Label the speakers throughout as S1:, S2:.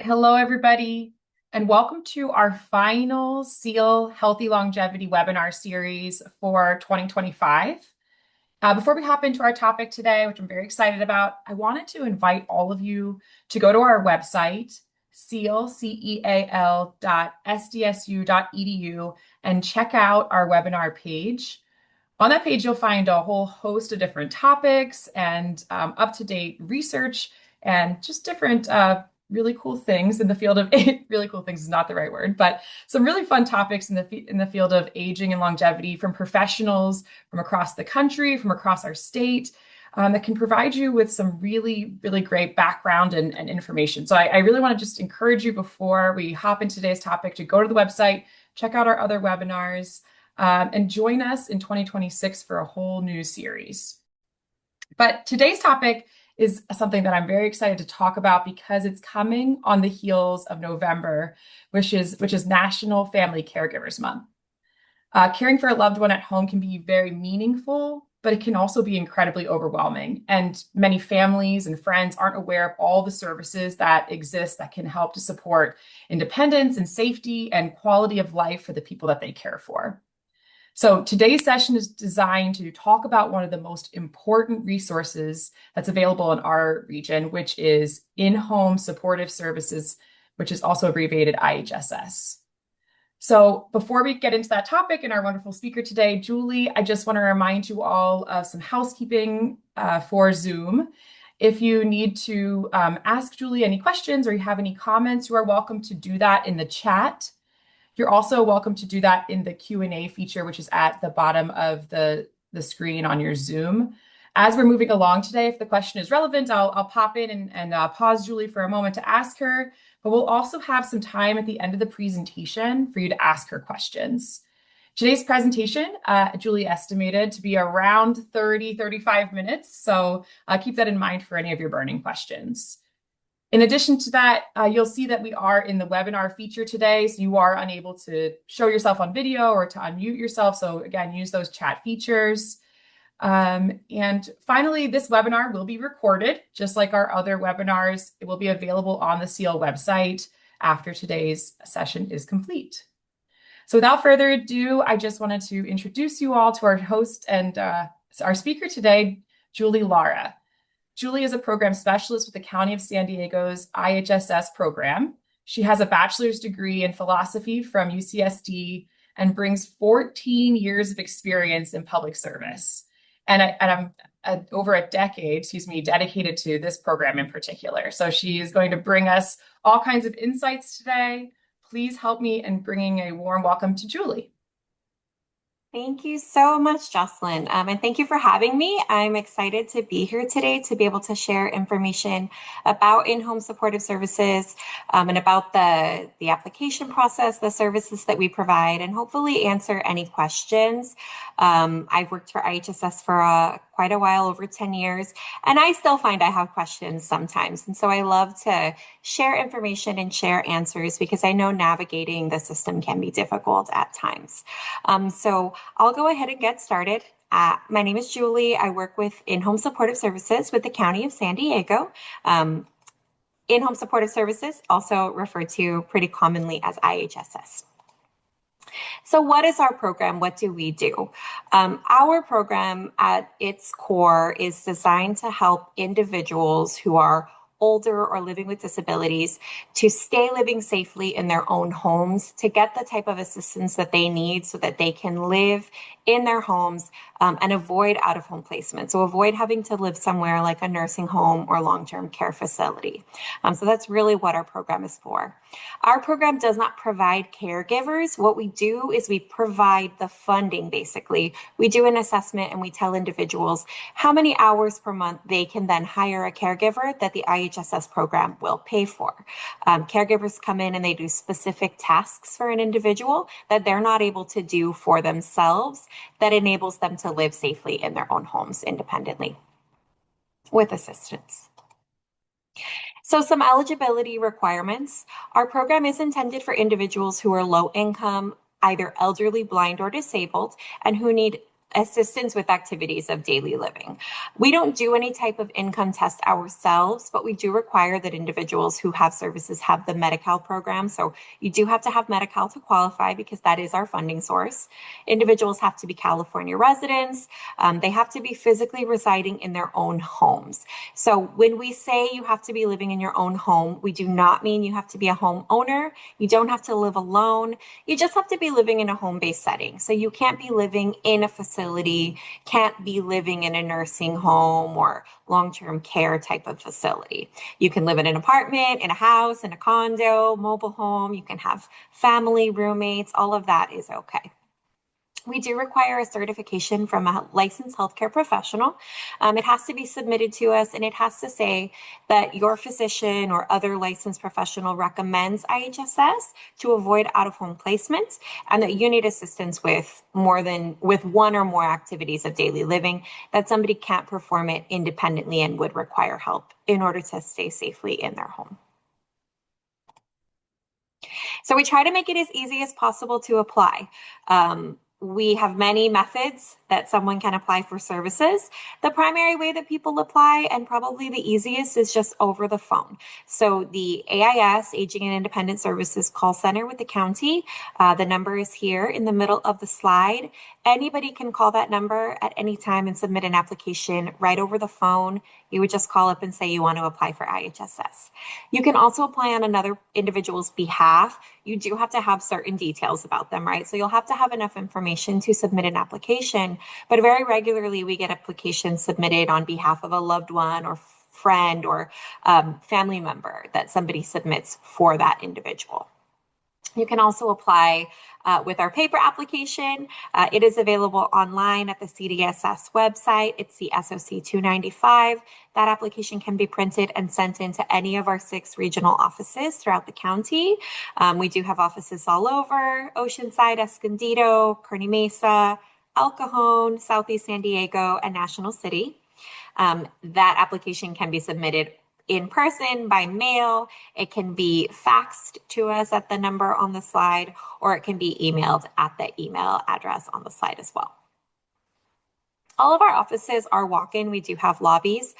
S1: Hello, everybody, and welcome to our final SEAL Healthy Longevity webinar series for 2025. Before we hop into our topic today, which I'm very excited about, I wanted to invite all of you to go to our website, ceal.sdsu.edu, and check out our webinar page. On that page, you'll find a whole host of different topics and up-to-date research and just different really cool things in the field of really cool things is not the right word, but some really fun topics in the field of aging and longevity from professionals from across the country, from across our state, that can provide you with some really, really great background and information. So I really want to just encourage you before we hop into today's topic to go to the website, check out our other webinars, and join us in 2026 for a whole new series. But today's topic is something that I'm very excited to talk about because it's coming on the heels of November, which is National Family Caregivers Month. Caring for a loved one at home can be very meaningful, but it can also be incredibly overwhelming. And many families and friends aren't aware of all the services that exist that can help to support independence and safety and quality of life for the people that they care for. So today's session is designed to talk about one of the most important resources that's available in our region, which is in-home supportive services, which is also abbreviated IHSS. So before we get into that topic and our wonderful speaker today, Julie, I just want to remind you all of some housekeeping for Zoom. If you need to ask Julie any questions or you have any comments, you are welcome to do that in the chat. You're also welcome to do that in the Q&A feature, which is at the bottom of the screen on your Zoom. As we're moving along today, if the question is relevant, I'll pop in and pause Julie for a moment to ask her, but we'll also have some time at the end of the presentation for you to ask her questions. Today's presentation, Julie estimated to be around 35 minutes, so keep that in mind for any of your burning questions. In addition to that, you'll see that we are in the webinar feature today, so you are unable to show yourself on video or to unmute yourself. So again, use those chat features. And finally, this webinar will be recorded, just like our other webinars. It will be available on the SEAL website after today's session is complete. So without further ado, I just wanted to introduce you all to our host and our speaker today, Julie Lara. Julie is a program specialist with the County of San Diego's IHSS program. She has a bachelor's degree in philosophy from UCSD and brings 14 years of experience in public service. And I'm over a decade, dedicated to this program in particular. So she is going to bring us all kinds of insights today. Please help me in bringing a warm welcome to Julie.
S2: Thank you so much, Jocelyn, and thank you for having me. I'm excited to be here today to be able to share information about in-home supportive services and about the application process, the services that we provide, and hopefully answer any questions. I've worked for IHSS for quite a while, over 10 years, and I still find I have questions sometimes. And so I love to share information and share answers because I know navigating the system can be difficult at times. So I'll go ahead and get started. My name is Julie. I work with in-home supportive services with the County of San Diego. In-home supportive services, also referred to pretty commonly as IHSS. So what is our program? What do we do? Our program at its core is designed to help individuals who are older or living with disabilities to stay living safely in their own homes, to get the type of assistance that they need so that they can live in their homes and avoid out-of-home placement. So avoid having to live somewhere like a nursing home or long-term care facility. So that's really what our program is for. Our program does not provide caregivers. What we do is we provide the funding, basically. We do an assessment and we tell individuals how many hours per month they can then hire a caregiver that the IHSS program will pay for. Caregivers come in and they do specific tasks for an individual that they're not able to do for themselves that enables them to live safely in their own homes independently with assistance. So some eligibility requirements. Our program is intended for individuals who are low income, either elderly, blind, or disabled, and who need assistance with activities of daily living. We don't do any type of income test ourselves, but we do require that individuals who have services have the Medi-Cal program. So you do have to have Medi-Cal to qualify because that is our funding source. Individuals have to be California residents. They have to be physically residing in their own homes. So when we say you have to be living in your own home, we do not mean you have to be a homeowner. You don't have to live alone. You just have to be living in a home-based setting. So you can't be living in a facility, can't be living in a nursing home or long-term care type of facility. You can live in an apartment, in a house, in a condo, mobile home. You can have family, roommates. All of that is okay. We do require a certification from a licensed healthcare professional. It has to be submitted to us, and it has to say that your physician or other licensed professional recommends IHSS to avoid out-of-home placement, and that you need assistance with one or more activities of daily living, that somebody can't perform it independently and would require help in order to stay safely in their home. So we try to make it as easy as possible to apply. We have many methods that someone can apply for services. The primary way that people apply, and probably the easiest, is just over the phone. So the AIS, Aging and Independent Services call center with the county, the number is here in the middle of the slide. Anybody can call that number at any time and submit an application right over the phone. You would just call up and say you want to apply for IHSS. You can also apply on another individual's behalf. You do have to have certain details about them, right? So you'll have to have enough information to submit an application, but very regularly we get applications submitted on behalf of a loved one or friend or family member that somebody submits for that individual. You can also apply with our paper application. It is available online at the CDSS website. It's the SOC 295. That application can be printed and sent into any of our 6 regional offices throughout the county. We do have offices all over: Oceanside, Escondido, Kearney Mesa, El Cajon, Southeast San Diego, and National City. That application can be submitted in person, by mail. It can be faxed to us at the number on the slide, or it can be emailed at the email address on the slide as well. All of our offices are walk-in. We do have lobbies.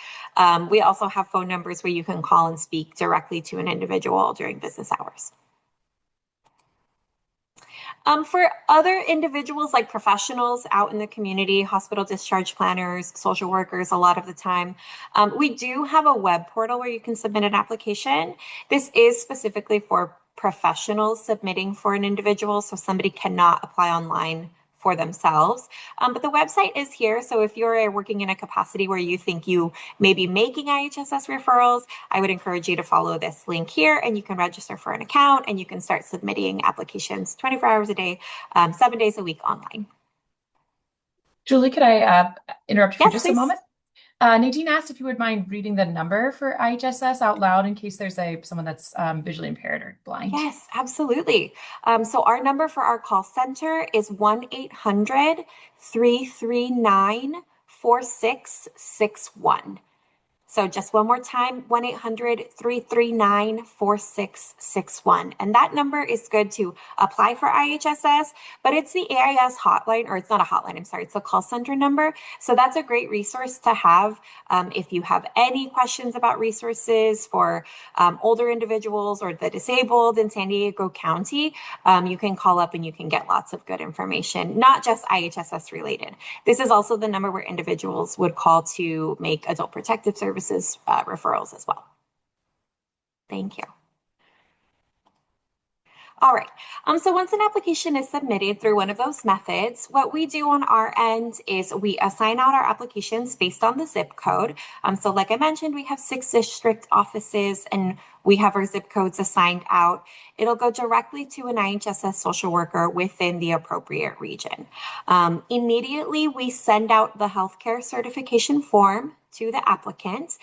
S2: We also have phone numbers where you can call and speak directly to an individual during business hours. For other individuals, like professionals out in the community, hospital discharge planners, social workers, a lot of the time, we do have a web portal where you can submit an application. This is specifically for professionals submitting for an individual, so somebody cannot apply online for themselves. But the website is here. So if you're working in a capacity where you think you may be making IHSS referrals, I would encourage you to follow this link here, and you can register for an account and you can start submitting applications 24 hours a day, 7 days a week online.
S1: Julie, could I interrupt you for
S2: Yes,
S1: just a
S2: please.
S1: moment? Nadine asked if you would mind reading the number for IHSS out loud in case there's someone that's visually impaired or blind.
S2: Yes, absolutely. So our number for our call center is 1-800-339-4661. So just one more time, 1-800-339-4661. And that number is good to apply for IHSS, but it's the AIS hotline, or it's not a hotline, I'm sorry, it's a call center number. So that's a great resource to have if you have any questions about resources for older individuals or the disabled in San Diego County. You can call up and you can get lots of good information, not just IHSS related. This is also the number where individuals would call to make adult protective services referrals as well. Thank you. All right. So once an application is submitted through one of those methods, what we do on our end is we assign out our applications based on the zip code. So like I mentioned, we have 6 district offices and we have our zip codes assigned out. It'll go directly to an IHSS social worker within the appropriate region. Immediately, we send out the healthcare certification form to the applicant.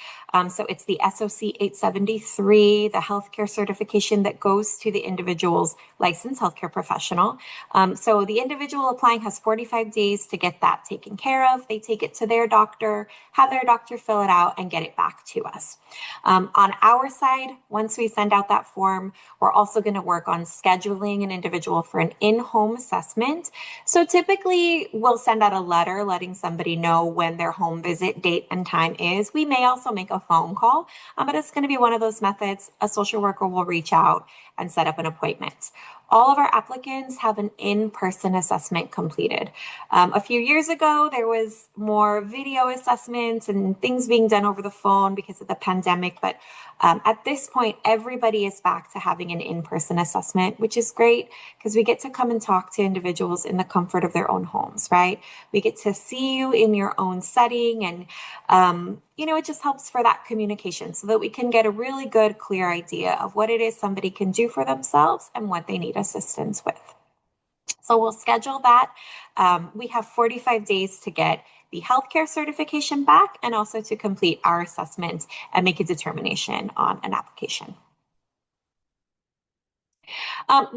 S2: So it's the SOC 873, the healthcare certification that goes to the individual's licensed healthcare professional. So the individual applying has 45 days to get that taken care of. They take it to their doctor, have their doctor fill it out and get it back to us. On our side, Once we send out that form, we're also going to work on scheduling an individual for an in-home assessment. So typically we'll send out a letter letting somebody know when their home visit date and time is. We may also make a phone call, but it's going to be one of those methods. A social worker will reach out and set up an appointment. All of our applicants have an in-person assessment completed. A few years ago, there was more video assessments and things being done over the phone because of the pandemic. But at this point, everybody is back to having an in-person assessment, which is great because we get to come and talk to individuals in the comfort of their own homes, right? We get to see you in your own setting, and it just helps for that communication so that we can get a really good, clear idea of what it is somebody can do for themselves and what they need assistance with. So we'll schedule that. We have 45 days to get the healthcare certification back and also to complete our assessment and make a determination on an application.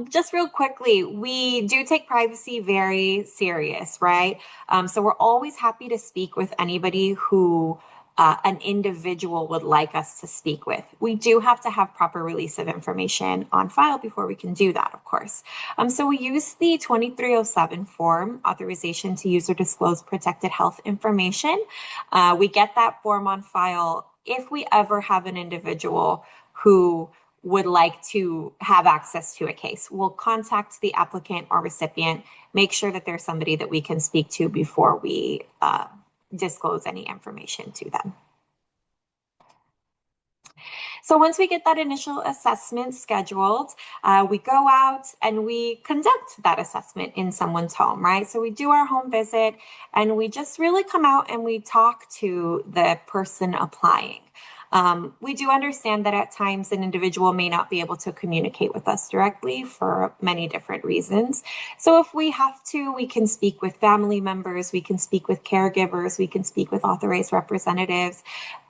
S2: Just real quickly, we do take privacy very serious, right? So we're always happy to speak with anybody who an individual would like us to speak with. We do have to have proper release of information on file before we can do that, of course. So we use the 2307 form, authorization to use or disclose protected health information. We get that form on file if we ever have an individual who would like to have access to a case. We'll contact the applicant or recipient, make sure that there's somebody that we can speak to before we disclose any information to them. So once we get that initial assessment scheduled, we go out and we conduct that assessment in someone's home, right? So we do our home visit and we just really come out and we talk to the person applying. We do understand that at times an individual may not be able to communicate with us directly for many different reasons. So if we have to, we can speak with family members, we can speak with caregivers, we can speak with authorized representatives,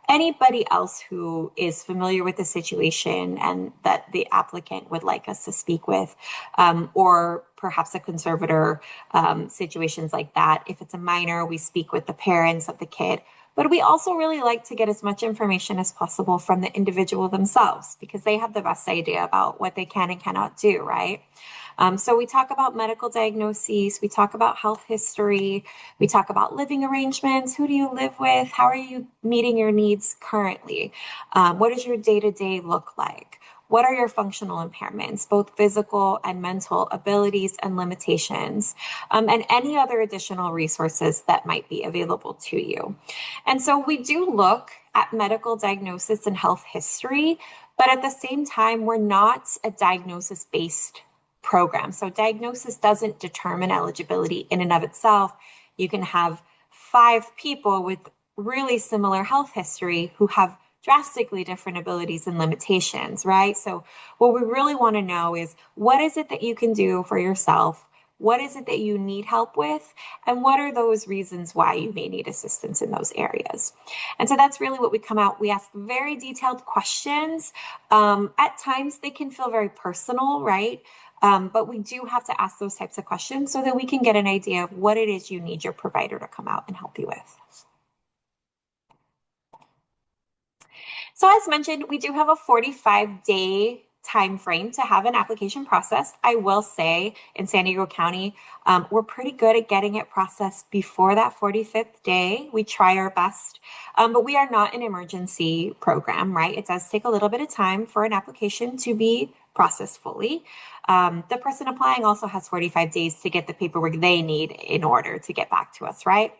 S2: anybody else who is familiar with the situation and that the applicant would like us to speak with, or perhaps a conservator, situations like that. If it's a minor, we speak with the parents of the kid. But we also really like to get as much information as possible from the individual themselves because they have the best idea about what they can and cannot do, right? So we talk about medical diagnoses, we talk about health history, we talk about living arrangements, who do you live with, how are you meeting your needs currently, what does your day-to-day look like? What are your functional impairments, both physical and mental abilities and limitations, and any other additional resources that might be available to you. And so we do look at medical diagnosis and health history, but at the same time, we're not a diagnosis-based program. So diagnosis doesn't determine eligibility in and of itself. You can have 5 people with really similar health history who have drastically different abilities and limitations, right? So what we really want to know is what is it that you can do for yourself? What is it that you need help with? And what are those reasons why you may need assistance in those areas? And so that's really what we come out. We ask very detailed questions. At times they can feel very personal, right? But we do have to ask those types of questions so that we can get an idea of what it is you need your provider to come out and help you with. So as mentioned, we do have a 45-day time frame to have an application processed. I will say in San Diego County, we're pretty good at getting it processed before that 45th day. We try our best, but we are not an emergency program, right? It does take a little bit of time for an application to be processed fully. The person applying also has 45 days to get the paperwork they need in order to get back to us, right?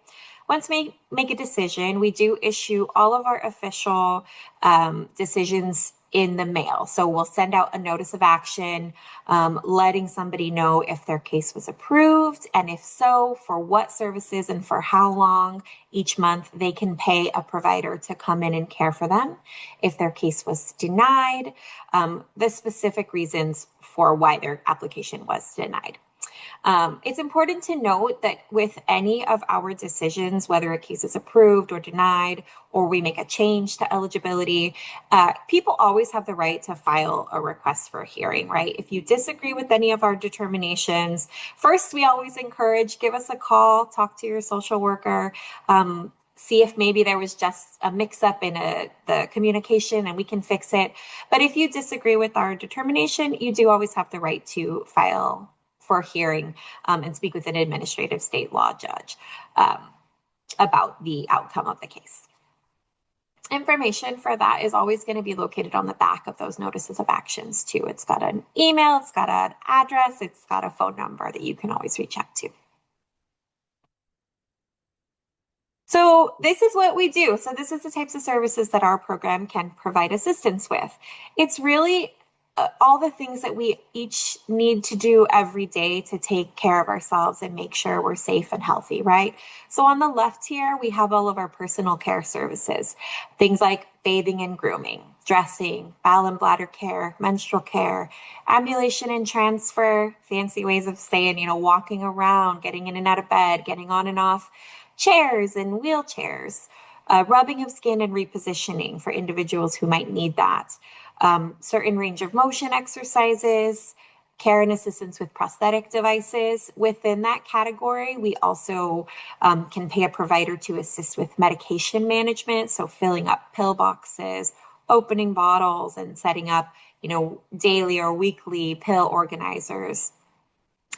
S2: Once we make a decision, we do issue all of our official decisions in the mail. So we'll send out a notice of action, letting somebody know if their case was approved, and if so, for what services and for how long each month they can pay a provider to come in and care for them. If their case was denied, the specific reasons for why their application was denied. It's important to note that with any of our decisions, whether a case is approved or denied, or we make a change to eligibility, people always have the right to file a request for a hearing, right? If you disagree with any of our determinations, first, we always encourage, give us a call, talk to your social worker. see if maybe there was just a mix-up in the communication and we can fix it. But if you disagree with our determination, you do always have the right to file for hearing and speak with an administrative state law judge about the outcome of the case. Information for that is always going to be located on the back of those notices of actions too. It's got an email, it's got an address, it's got a phone number that you can always reach out to. So this is what we do. So this is the types of services that our program can provide assistance with. It's really all the things that we each need to do every day to take care of ourselves and make sure we're safe and healthy, right? So on the left here, we have all of our personal care services, things like bathing and grooming, dressing, bowel and bladder care, menstrual care, ambulation and transfer, fancy ways of saying, walking around, getting in and out of bed, getting on and off chairs and wheelchairs, rubbing of skin and repositioning for individuals who might need that, certain range of motion exercises, care and assistance with prosthetic devices. Within that category, we also can pay a provider to assist with medication management, so filling up pill boxes, opening bottles, and setting up, daily or weekly pill organizers,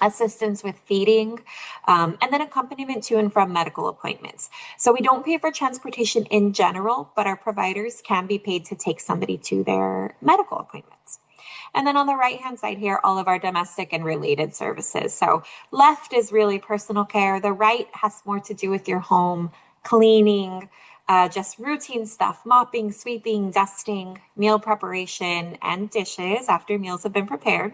S2: assistance with feeding, and then accompaniment to and from medical appointments. So we don't pay for transportation in general, but our providers can be paid to take somebody to their medical appointments. And then on the right-hand side here, all of our domestic and related services. So left is really personal care. The right has more to do with your home, cleaning, just routine stuff, mopping, sweeping, dusting, meal preparation, and dishes after meals have been prepared,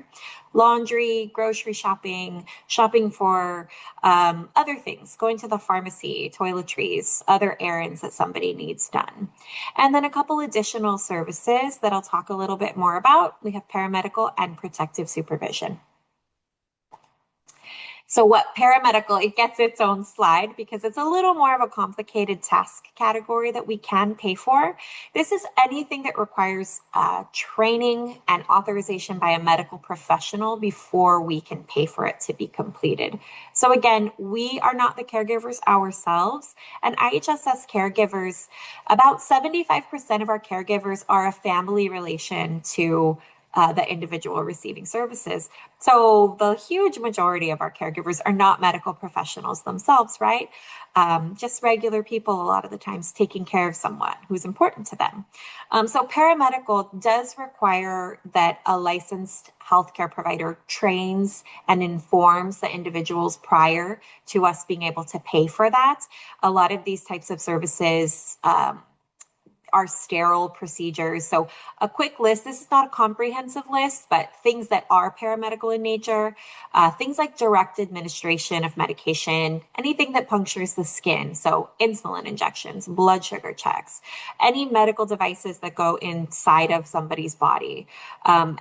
S2: laundry, grocery shopping, shopping for other things, going to the pharmacy, toiletries, other errands that somebody needs done. And then a couple additional services that I'll talk a little bit more about. We have paramedical and protective supervision. So what paramedical, it gets its own slide because it's a little more of a complicated task category that we can pay for. This is anything that requires training and authorization by a medical professional before we can pay for it to be completed. So again, we are not the caregivers ourselves, and IHSS caregivers, about 75% of our caregivers are a family relation to the individual receiving services. So the huge majority of our caregivers are not medical professionals themselves, right? Just regular people, a lot of the times taking care of someone who's important to them. So paramedical does require that a licensed healthcare provider trains and informs the individuals prior to us being able to pay for that. A lot of these types of services are sterile procedures. So a quick list, this is not a comprehensive list, but things that are paramedical in nature, things like direct administration of medication, anything that punctures the skin. So insulin injections, blood sugar checks, any medical devices that go inside of somebody's body,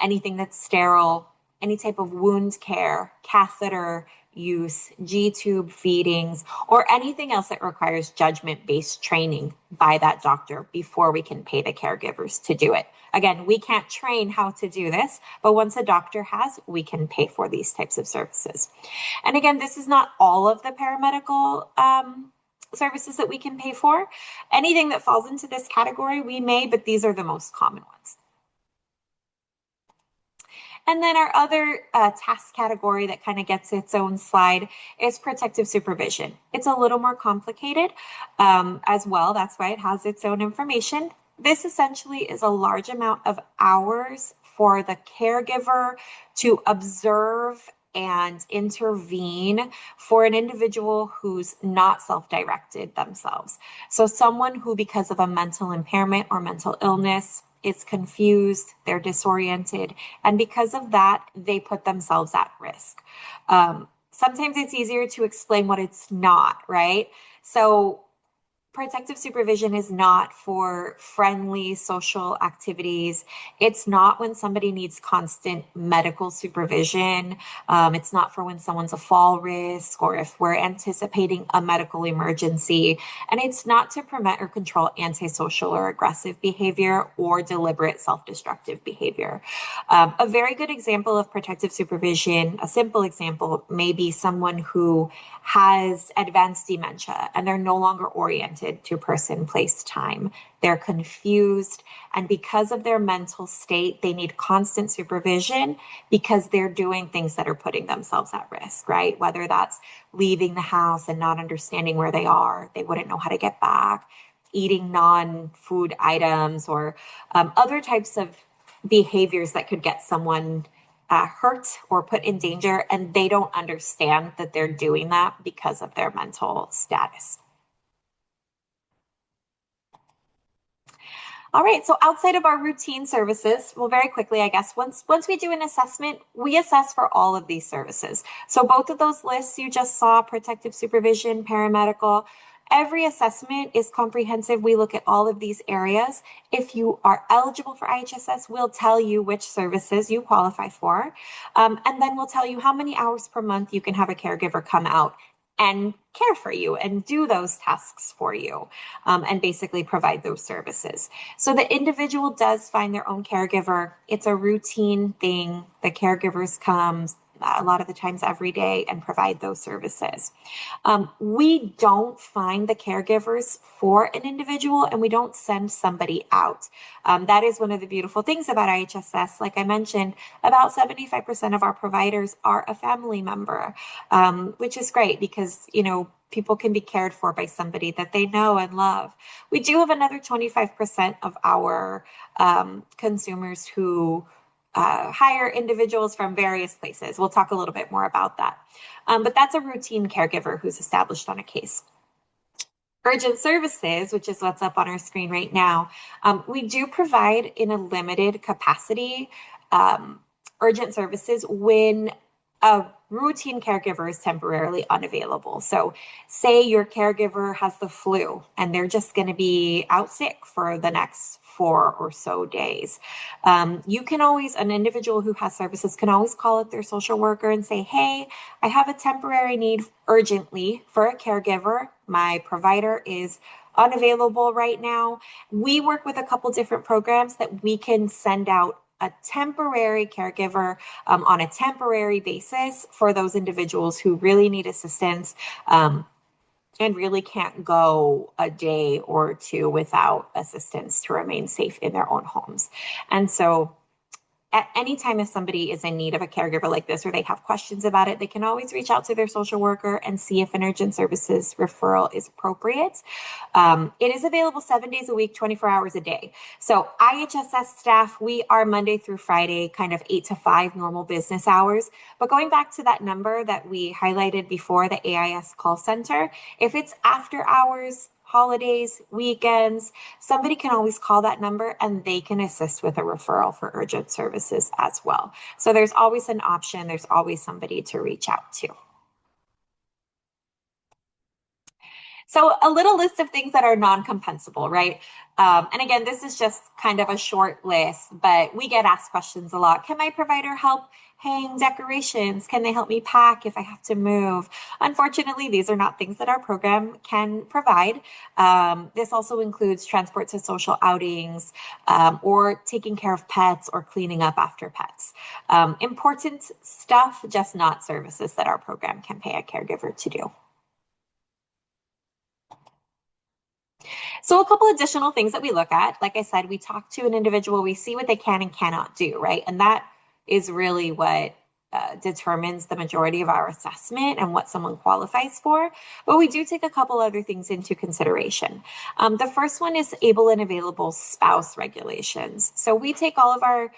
S2: anything that's sterile, any type of wound care, catheter use, G-tube feedings, or anything else that requires judgment-based training by that doctor before we can pay the caregivers to do it. Again, we can't train how to do this, but once a doctor has, we can pay for these types of services. And again, this is not all of the paramedical services that we can pay for. Anything that falls into this category, we may, but these are the most common ones. And then our other task category that kind of gets its own slide is protective supervision. It's a little more complicated as well. That's why it has its own information. This essentially is a large amount of hours for the caregiver to observe and intervene for an individual who's not self-directed themselves. So someone who, because of a mental impairment or mental illness, is confused, they're disoriented, and because of that, they put themselves at risk. Sometimes it's easier to explain what it's not, right? So protective supervision is not for friendly social activities. It's not when somebody needs constant medical supervision. It's not for when someone's a fall risk or if we're anticipating a medical emergency. And it's not to prevent or control antisocial or aggressive behavior or deliberate self-destructive behavior. A very good example of protective supervision, a simple example, may be someone who has advanced dementia and they're no longer oriented disoriented to person, place, time. They're confused. And because of their mental state, they need constant supervision because they're doing things that are putting themselves at risk, right? Whether that's leaving the house and not understanding where they are, they wouldn't know how to get back, eating non-food items, or other types of behaviors that could get someone hurt or put in danger, and they don't understand that they're doing that because of their mental status. All right, so outside of our routine services, well, very quickly, I guess, once we do an assessment, we assess for all of these services. So both of those lists you just saw, protective supervision, paramedical, every assessment is comprehensive. We look at all of these areas. If you are eligible for IHSS, we'll tell you which services you qualify for. And then we'll tell you how many hours per month you can have a caregiver come out and care for you and do those tasks for you, and basically provide those services. So the individual does find their own caregiver. It's a routine thing. The caregivers come a lot of the times every day and provide those services. We don't find the caregivers for an individual, and we don't send somebody out. That is one of the beautiful things about IHSS. Like I mentioned, about 75% of our providers are a family member, which is great because, people can be cared for by somebody that they know and love. We do have another 25% of our consumers who hire individuals from various places. We'll talk a little bit more about that. But that's a routine caregiver who's established on a case. Urgent services, which is what's up on our screen right now, we do provide in a limited capacity urgent services when a routine caregiver is temporarily unavailable. So say your caregiver has the flu and they're just going to be out sick for the next 4 or so days. An individual who has services can always call up their social worker and say, hey, I have a temporary need urgently for a caregiver. My provider is unavailable right now. We work with a couple different programs that we can send out a temporary caregiver on a temporary basis for those individuals who really need assistance and really can't go a day or two without assistance to remain safe in their own homes. And so at any time if somebody is in need of a caregiver like this or they have questions about it, they can always reach out to their social worker and see if an urgent services referral is appropriate. It is available 7 days a week, 24 hours a day. So IHSS staff, we are Monday through Friday, kind of 8 to 5 normal business hours. But going back to that number that we highlighted before, the AIS call center, if it's after hours, holidays, weekends, somebody can always call that number and they can assist with a referral for urgent services as well. So there's always an option. There's always somebody to reach out to. So a little list of things that are non-compensable, right? And again, this is just kind of a short list, but we get asked questions a lot. Can my provider help hang decorations? Can they help me pack if I have to move? Unfortunately, these are not things that our program can provide. This also includes transport to social outings, or taking care of pets or cleaning up after pets. Important stuff, just not services that our program can pay a caregiver to do. So a couple additional things that we look at, like I said, we talk to an individual, we see what they can and cannot do, right? And that is really what determines the majority of our assessment and what someone qualifies for. But we do take a couple other things into consideration. The first one is able and available spouse regulations. So we take all of our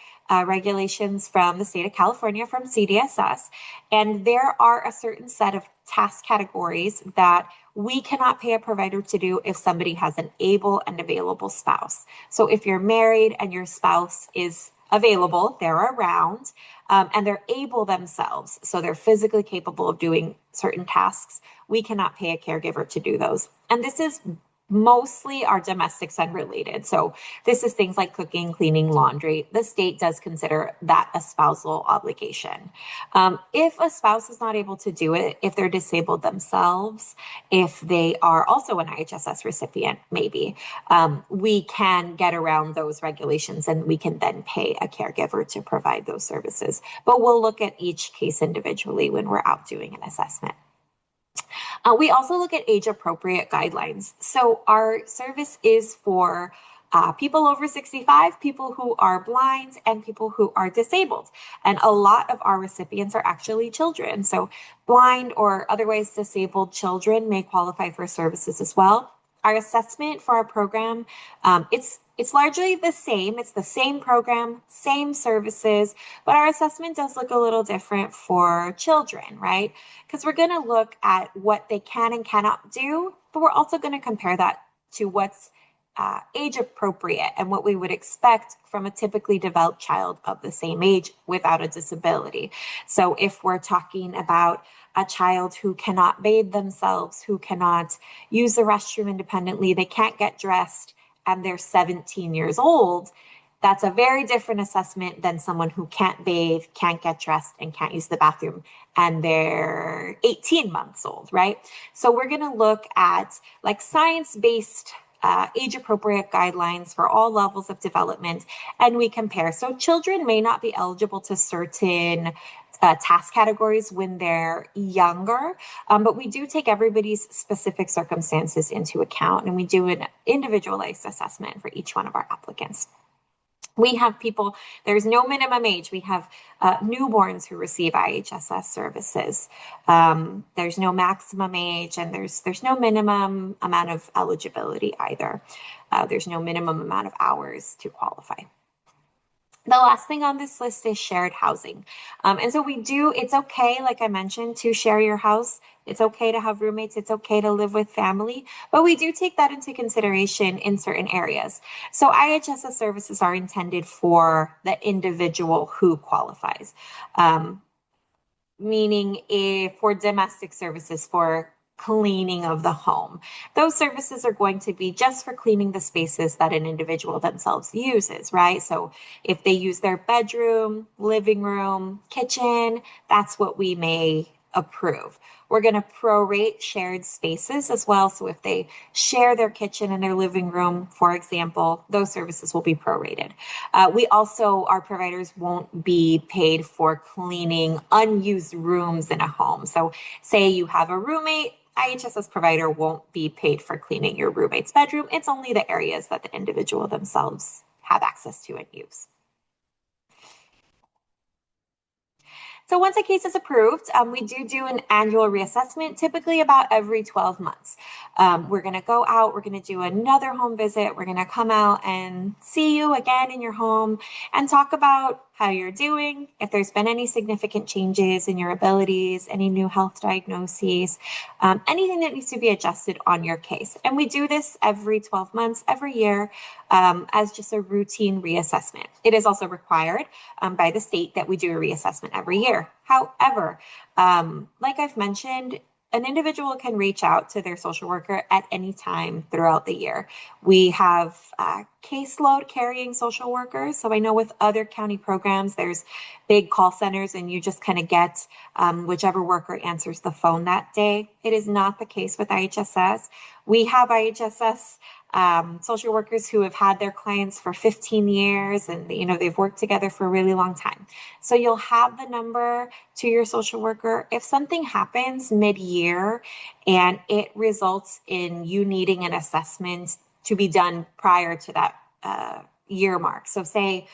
S2: regulations from the state of California, from CDSS, and there are a certain set of task categories that we cannot pay a provider to do if somebody has an able and available spouse. So if you're married and your spouse is available, they're around, and they're able themselves, so they're physically capable of doing certain tasks, we cannot pay a caregiver to do those. And this is mostly our domestics unrelated. So this is things like cooking, cleaning, laundry. The state does consider that a spousal obligation. If a spouse is not able to do it, if they're disabled themselves, if they are also an IHSS recipient, maybe, we can get around those regulations and we can then pay a caregiver to provide those services. But we'll look at each case individually when we're out doing an assessment. We also look at age appropriate guidelines. So our service is for people over 65, people who are blind, and people who are disabled. And a lot of our recipients are actually children. So blind or otherwise disabled children may qualify for services as well. Our assessment for our program, it's largely the same. It's the same program, same services, but our assessment does look a little different for children, right? Because we're going to look at what they can and cannot do, but we're also going to compare that to what's age appropriate and what we would expect from a typically developed child of the same age without a disability. So if we're talking about a child who cannot bathe themselves, who cannot use the restroom independently, they can't get dressed, and they're 17 years old, that's a very different assessment than someone who can't bathe, can't get dressed, and can't use the bathroom, and they're 18 months old, right? So we're going to look at like science-based age-appropriate guidelines for all levels of development, and we compare. So children may not be eligible to certain task categories when they're younger, but we do take everybody's specific circumstances into account, and we do an individualized assessment for each one of our applicants. We have people, there's no minimum age. We have newborns who receive IHSS services. There's no maximum age, and there's no minimum amount of eligibility either. There's no minimum amount of hours to qualify. The last thing on this list is shared housing. And so it's okay, like I mentioned, to share your house. It's okay to have roommates. It's okay to live with family, but we do take that into consideration in certain areas. So IHSS services are intended for the individual who qualifies, meaning for domestic services, for cleaning of the home. Those services are going to be just for cleaning the spaces that an individual themselves uses, right? So if they use their bedroom, living room, kitchen, that's what we may approve. We're going to prorate shared spaces as well. So if they share their kitchen and their living room, for example, those services will be prorated. Our providers won't be paid for cleaning unused rooms in a home. So say you have a roommate, IHSS provider won't be paid for cleaning your roommate's bedroom. It's only the areas that the individual themselves have access to and use. So once a case is approved, we do an annual reassessment, typically about every 12 months. We're going to go out, we're going to do another home visit, we're going to come out and see you again in your home and talk about how you're doing, if there's been any significant changes in your abilities, any new health diagnoses, anything that needs to be adjusted on your case. And we do this every 12 months, every year, as just a routine reassessment. It is also required by the state that we do a reassessment every year. However, like I've mentioned, an individual can reach out to their social worker at any time throughout the year. We have caseload carrying social workers. So I know with other county programs, there's big call centers and you just kind of get whichever worker answers the phone that day. It is not the case with IHSS. We have IHSS social workers who have had their clients for 15 years and they've worked together for a really long time. So you'll have the number to your social worker. If something happens mid-year and it results in you needing an assessment to be done prior to that year mark. So say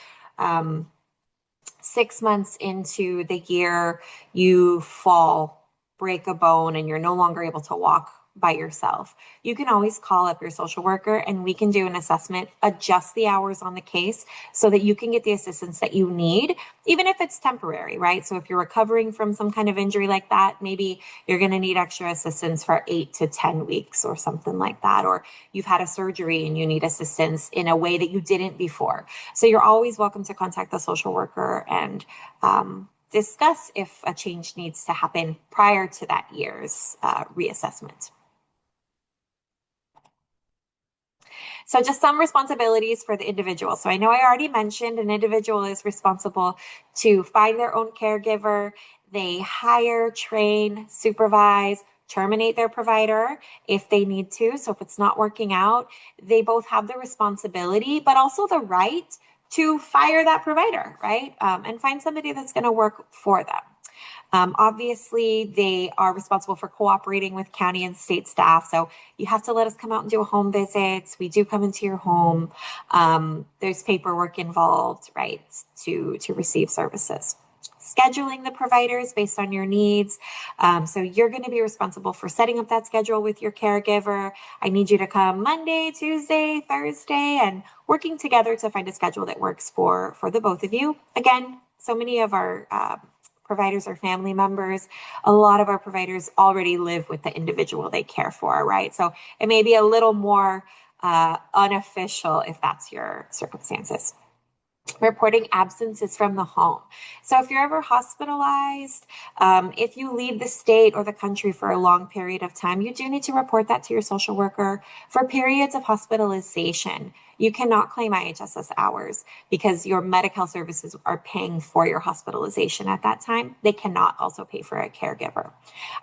S2: 6 months into the year, you fall, break a bone, and you're no longer able to walk by yourself. You can always call up your social worker and we can do an assessment, adjust the hours on the case so that you can get the assistance that you need, even if it's temporary, right? So if you're recovering from some kind of injury like that, maybe you're going to need extra assistance for 8 to 10 weeks or something like that. Or you've had a surgery and you need assistance in a way that you didn't before. So you're always welcome to contact the social worker and discuss if a change needs to happen prior to that year's reassessment. So just some responsibilities for the individual. So I know I already mentioned an individual is responsible to find their own caregiver. They hire, train, supervise, terminate their provider if they need to. So if it's not working out, they both have the responsibility, but also the right to fire that provider, right? And find somebody that's going to work for them. Obviously, they are responsible for cooperating with county and state staff. So you have to let us come out and do a home visit. We do come into your home. There's paperwork involved, right, to receive services. Scheduling the providers based on your needs. So you're going to be responsible for setting up that schedule with your caregiver. I need you to come Monday, Tuesday, Thursday, and working together to find a schedule that works for the both of you. Again, so many of our providers are family members. A lot of our providers already live with the individual they care for, right? So it may be a little more unofficial if that's your circumstances. Reporting absences from the home. So if you're ever hospitalized, if you leave the state or the country for a long period of time, you do need to report that to your social worker. For periods of hospitalization, you cannot claim IHSS hours because your Medi-Cal services are paying for your hospitalization at that time. They cannot also pay for a caregiver.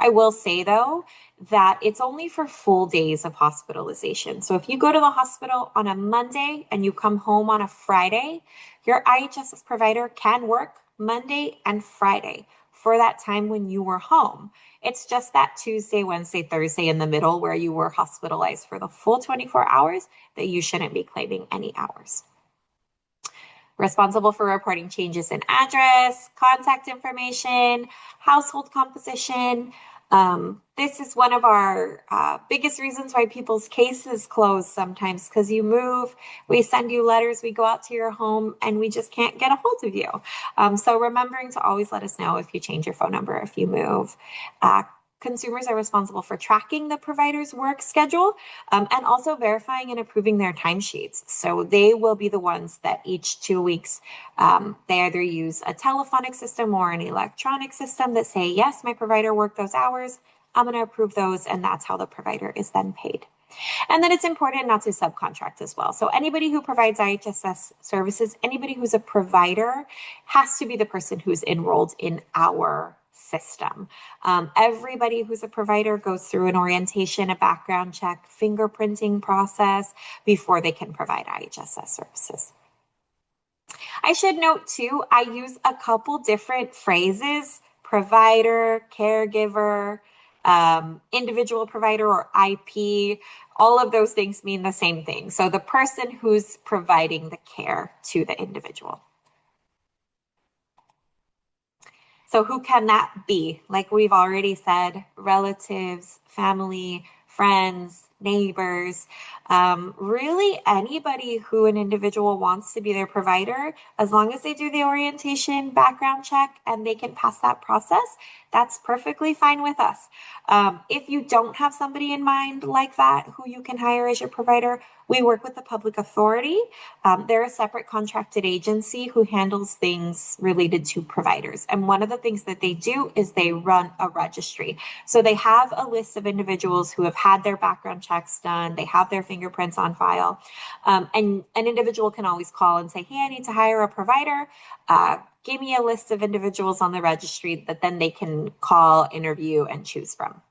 S2: I will say, though, that it's only for full days of hospitalization. So if you go to the hospital on a Monday and you come home on a Friday, your IHSS provider can work Monday and Friday for that time when you were home. It's just that Tuesday, Wednesday, Thursday in the middle where you were hospitalized for the full 24 hours that you shouldn't be claiming any hours. Responsible for reporting changes in address, contact information, household composition. This is one of our biggest reasons why people's cases close sometimes, because you move, we send you letters, we go out to your home, and we just can't get a hold of you. So remembering to always let us know if you change your phone number, if you move. Consumers are responsible for tracking the provider's work schedule and also verifying and approving their timesheets. So they will be the ones that each 2 weeks, they either use a telephonic system or an electronic system that say, yes, my provider worked those hours, I'm going to approve those, and that's how the provider is then paid. And then it's important not to subcontract as well. So anybody who provides IHSS services, anybody who's a provider has to be the person who's enrolled in our system. Everybody who's a provider goes through an orientation, a background check, fingerprinting process before they can provide IHSS services. I should note too, I use a couple different phrases: provider, caregiver, individual provider, or IP. All of those things mean the same thing. So the person who's providing the care to the individual. So who can that be? Like we've already said, relatives, family, friends, neighbors, really anybody who an individual wants to be their provider, as long as they do the orientation, background check, and they can pass that process, that's perfectly fine with us. If you don't have somebody in mind like that who you can hire as your provider, we work with the public authority. They're a separate contracted agency who handles things related to providers. And one of the things that they do is they run a registry. So they have a list of individuals who have had their background checks done. They have their fingerprints on file. And an individual can always call and say, hey, I need to hire a provider. Give me a list of individuals on the registry that then they can call, interview, and choose from.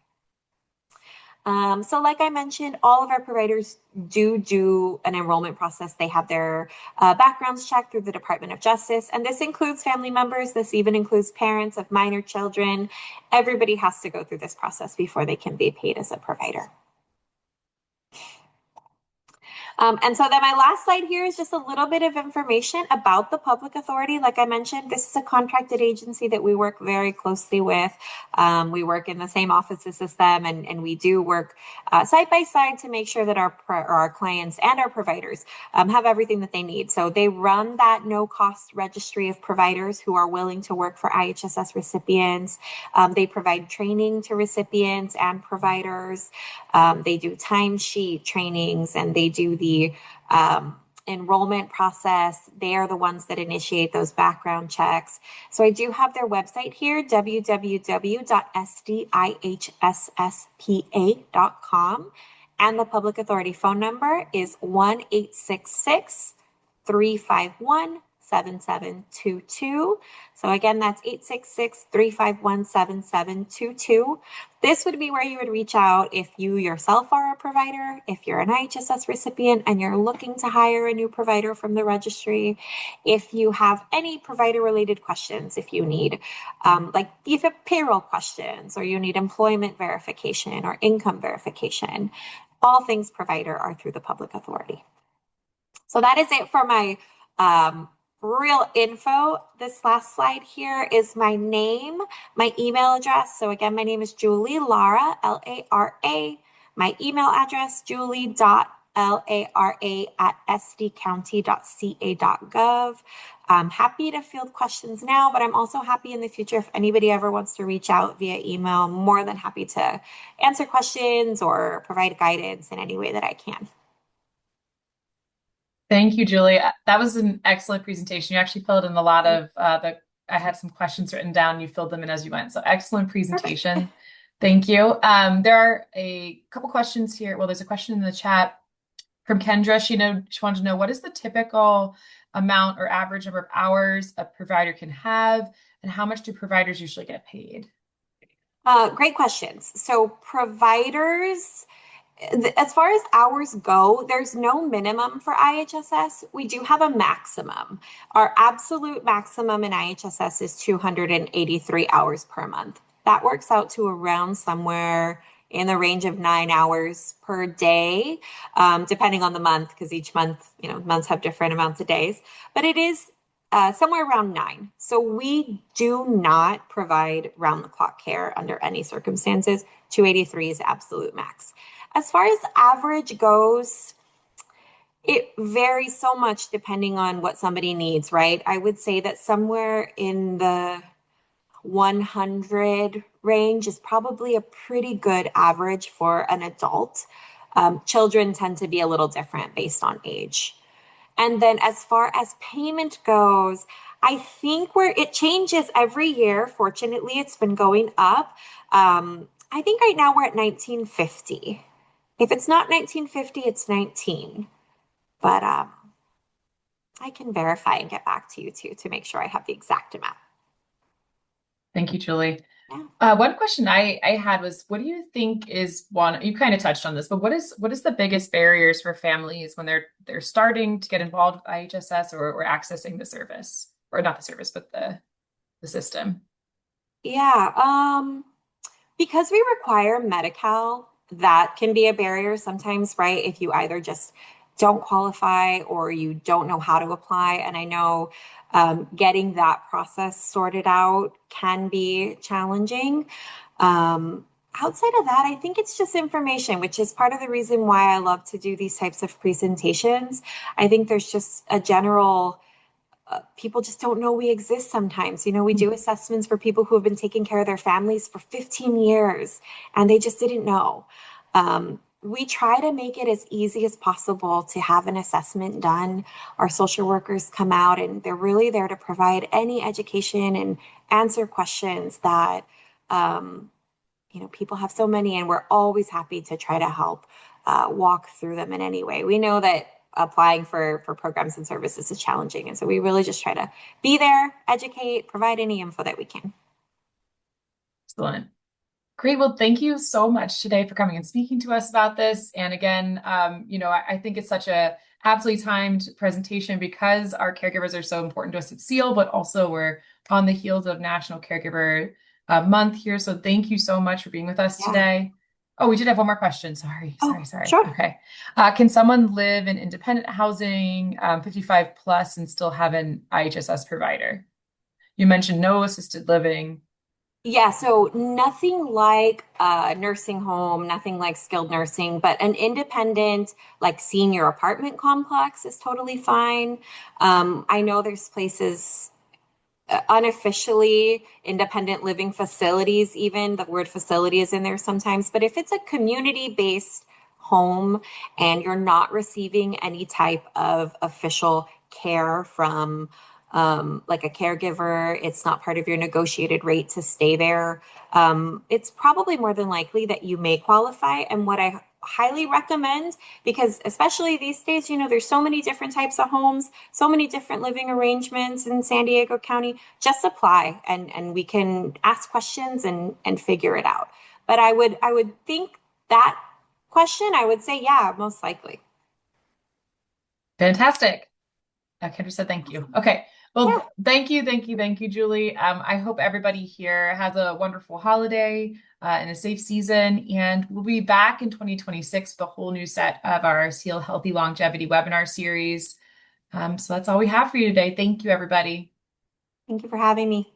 S2: So like I mentioned, all of our providers do an enrollment process. They have their backgrounds checked through the Department of Justice, and this includes family members. This even includes parents of minor children. Everybody has to go through this process before they can be paid as a provider. And so then my last slide here is just a little bit of information about the public authority. Like I mentioned, this is a contracted agency that we work very closely with. We work in the same offices as them, and we do work side by side to make sure that our clients and our providers have everything that they need. So they run that no-cost registry of providers who are willing to work for IHSS recipients. They provide training to recipients and providers. They do timesheet trainings, and they do the enrollment process. They are the ones that initiate those background checks. So I do have their website here, www.sdihsspa.com. And the public authority phone number is 1-866-351-6955. 7722. So again, that's 866-351-7722. This would be where you would reach out if you yourself are a provider, if you're an IHSS recipient and you're looking to hire a new provider from the registry, if you have any provider related questions, if you need like if you have payroll questions or you need employment verification or income verification, all things provider are through the public authority. So that is it for my real info. This last slide here is my name, my email address. So again, my name is Julie Lara, Lara. My email address, julie.lara@sdcounty.ca.gov. I'm happy to field questions now, but I'm also happy in the future if anybody ever wants to reach out via email. I'm more than happy to answer questions or provide guidance in any way that I can.
S1: Thank you, Julie. That was an excellent presentation. You actually filled in a lot of I had some questions written down. You filled them in as you went. So excellent
S2: Perfect.
S1: presentation. Thank you. There are a couple questions here. Well, there's a question in the chat from Kendra. She wanted to know what is the typical amount or average number of hours a provider can have, and how much do providers usually get paid?
S2: Great questions. So providers, as far as hours go, there's no minimum for IHSS. We do have a maximum. Our absolute maximum in IHSS is 283 hours per month. That works out to around somewhere in the range of 9 hours per day, depending on the month, because each month, months have different amounts of days. But it is somewhere around 9. So we do not provide round the clock care under any circumstances. 283 is absolute max. As far as average goes, it varies so much depending on what somebody needs, right? I would say that somewhere in the 100 range is probably a pretty good average for an adult. Children tend to be a little different based on age. And then as far as payment goes, I think where it changes every year. Fortunately, it's been going up. I think right now we're at 1950. If it's not 1950, it's 19. But I can verify and get back to you too to make sure I have the exact amount.
S1: Thank you, Julie.
S2: Yeah.
S1: One question I had was, what do you think is one, you kind of touched on this, but what is the biggest barriers for families when they're starting to get involved with IHSS or accessing the service, or not the service, but the system?
S2: Yeah. Because we require Medi-Cal, that can be a barrier sometimes, right? If you either just don't qualify or you don't know how to apply. And I know getting that process sorted out can be challenging. Outside of that, I think it's just information, which is part of the reason why I love to do these types of presentations. I think there's just a general people just don't know we exist sometimes. We do assessments for people who have been taking care of their families for 15 years and they just didn't know. We try to make it as easy as possible to have an assessment done. Our social workers come out and they're really there to provide any education and answer questions that, people have so many, and we're always happy to try to help walk through them in any way. We know that applying for programs and services is challenging. And so we really just try to be there, educate, provide any info that we can.
S1: Excellent. Great. Well, thank you so much today for coming and speaking to us about this. And again, I think it's such a aptly timed presentation because our caregivers are so important to us at SEAL, but also we're on the heels of National Caregiver Month here. So thank you so much for being with us
S2: Yeah.
S1: today. Oh, we did have one more question. Sorry.
S2: Oh,
S1: Sorry.
S2: sure.
S1: Okay. Can someone live in independent housing, 55 plus, and still have an IHSS provider? You mentioned no assisted living.
S2: Yeah, so nothing like a nursing home, nothing like skilled nursing, but an independent, like senior apartment complex is totally fine. I know there's places unofficially independent living facilities, even the word facility is in there sometimes. But if it's a community based home and you're not receiving any type of official care from like a caregiver, it's not part of your negotiated rate to stay there. It's probably more than likely that you may qualify. And what I highly recommend, because especially these days, there's so many different types of homes, so many different living arrangements in San Diego County. Just apply, and we can ask questions and figure it out. But I would think that question, I would say, yeah, most likely.
S1: Fantastic. Kendra said thank you. Okay.
S2: Yeah.
S1: Well, thank you, Julie. I hope everybody here has a wonderful holiday and a safe season. And we'll be back in 2026 with a whole new set of our Seal Healthy Longevity webinar series. So that's all we have for you today. Thank you, everybody.
S2: Thank you for having me.